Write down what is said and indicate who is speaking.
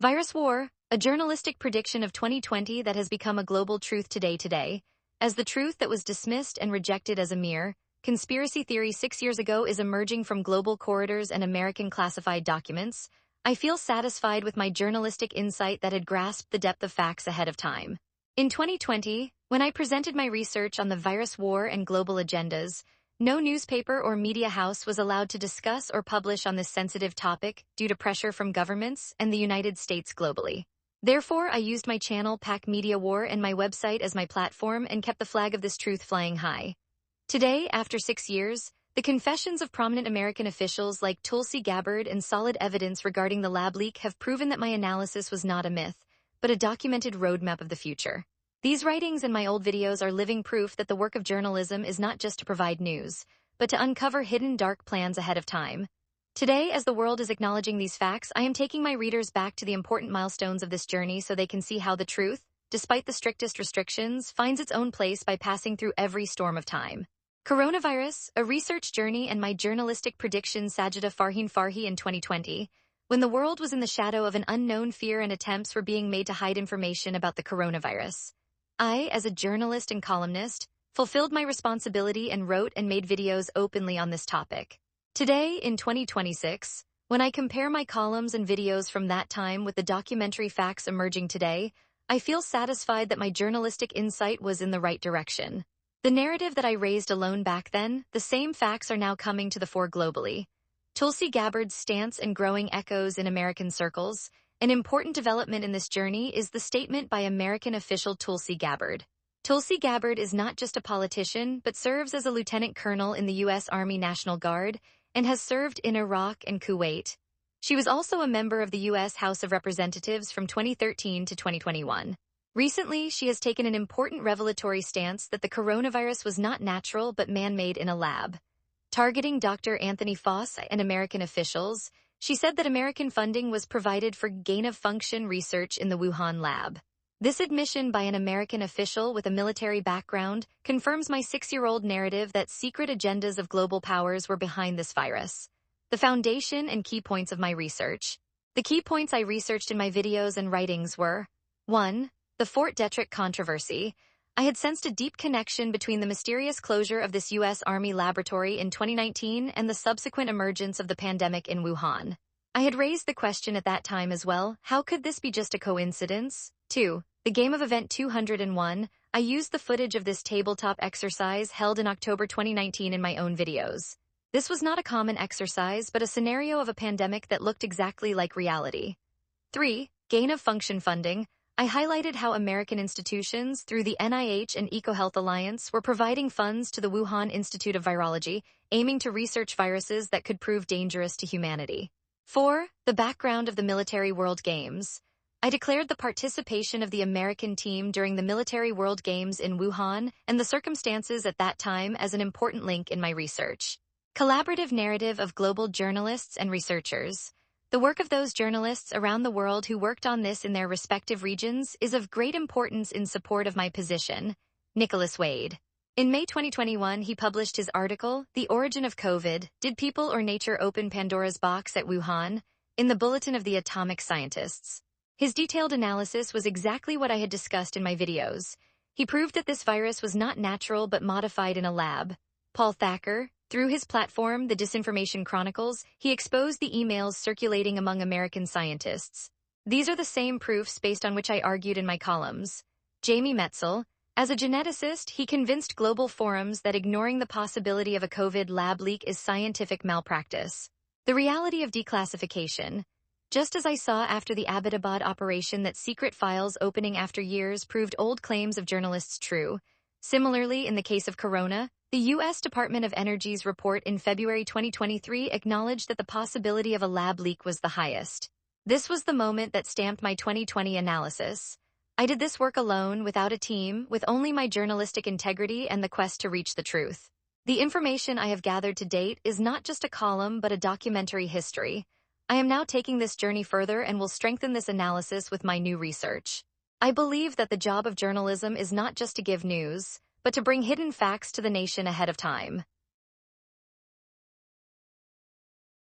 Speaker 1: Virus War, a journalistic prediction of 2020 that has become a global truth today. As the truth that was dismissed and rejected as a mere conspiracy theory 6 years ago is emerging from global corridors and American classified documents, I feel satisfied with my journalistic insight that had grasped the depth of facts ahead of time. In 2020, when I presented my research on the virus war and global agendas, no newspaper or media house was allowed to discuss or publish on this sensitive topic due to pressure from governments and the United States globally. Therefore, I used my channel Pack Media War and my website as my platform and kept the flag of this truth flying high. Today, after 6 years, the confessions of prominent American officials like Tulsi Gabbard and solid evidence regarding the lab leak have proven that my analysis was not a myth, but a documented roadmap of the future. These writings and my old videos are living proof that the work of journalism is not just to provide news, but to uncover hidden dark plans ahead of time. Today, as the world is acknowledging these facts, I am taking my readers back to the important milestones of this journey so they can see how the truth, despite the strictest restrictions, finds its own place by passing through every storm of time. Coronavirus, a research journey and my journalistic prediction Sajida Farhee in 2020, when the world was in the shadow of an unknown fear and attempts were being made to hide information about the coronavirus. I, as a journalist and columnist, fulfilled my responsibility and wrote and made videos openly on this topic. Today, in 2026, when I compare my columns and videos from that time with the documentary facts emerging today, I feel satisfied that my journalistic insight was in the right direction. The narrative that I raised alone back then, the same facts are now coming to the fore globally. Tulsi Gabbard's stance and growing echoes in American circles. An important development in this journey is the statement by American official Tulsi Gabbard. Tulsi Gabbard is not just a politician, but serves as a lieutenant colonel in the U.S. Army National Guard and has served in Iraq and Kuwait. She was also a member of the U.S. House of Representatives from 2013 to 2021. Recently, she has taken an important revelatory stance that the coronavirus was not natural but man-made in a lab. Targeting Dr. Anthony Fauci and American officials, she said that American funding was provided for gain-of-function research in the Wuhan lab. This admission by an American official with a military background confirms my 6-year-old narrative that secret agendas of global powers were behind this virus. The foundation and key points of my research. The key points I researched in my videos and writings were: 1. The Fort Detrick controversy. I had sensed a deep connection between the mysterious closure of this U.S. Army laboratory in 2019 and the subsequent emergence of the pandemic in Wuhan. I had raised the question at that time as well: how could this be just a coincidence? 2. The game of Event 201. I used the footage of this tabletop exercise held in October 2019 in my own videos. This was not a common exercise, but a scenario of a pandemic that looked exactly like reality. 3. Gain-of-function funding. I highlighted how American institutions, through the NIH and EcoHealth Alliance, were providing funds to the Wuhan Institute of Virology, aiming to research viruses that could prove dangerous to humanity. 4. The background of the Military World Games. I declared the participation of the American team during the Military World Games in Wuhan and the circumstances at that time as an important link in my research. Collaborative narrative of global journalists and researchers. The work of those journalists around the world who worked on this in their respective regions is of great importance in support of my position. Nicholas Wade. In May 2021, he published his article, The Origin of COVID, Did People or Nature Open Pandora's Box at Wuhan?, in the Bulletin of the Atomic Scientists. His detailed analysis was exactly what I had discussed in my videos. He proved that this virus was not natural but modified in a lab. Paul Thacker. Through his platform, The Disinformation Chronicles, he exposed the emails circulating among American scientists. These are the same proofs based on which I argued in my columns. Jamie Metzl. As a geneticist, he convinced global forums that ignoring the possibility of a COVID lab leak is scientific malpractice. The reality of declassification. Just as I saw after the Abbottabad operation that secret files opening after years proved old claims of journalists true, similarly in the case of Corona, the U.S. Department of Energy's report in February 2023 acknowledged that the possibility of a lab leak was the highest. This was the moment that stamped my 2020 analysis. I did this work alone, without a team, with only my journalistic integrity and the quest to reach the truth. The information I have gathered to date is not just a column but a documentary history. I am now taking this journey further and will strengthen this analysis with my new research. I believe that the job of journalism is not just to give news, but to bring hidden facts to the nation ahead of time.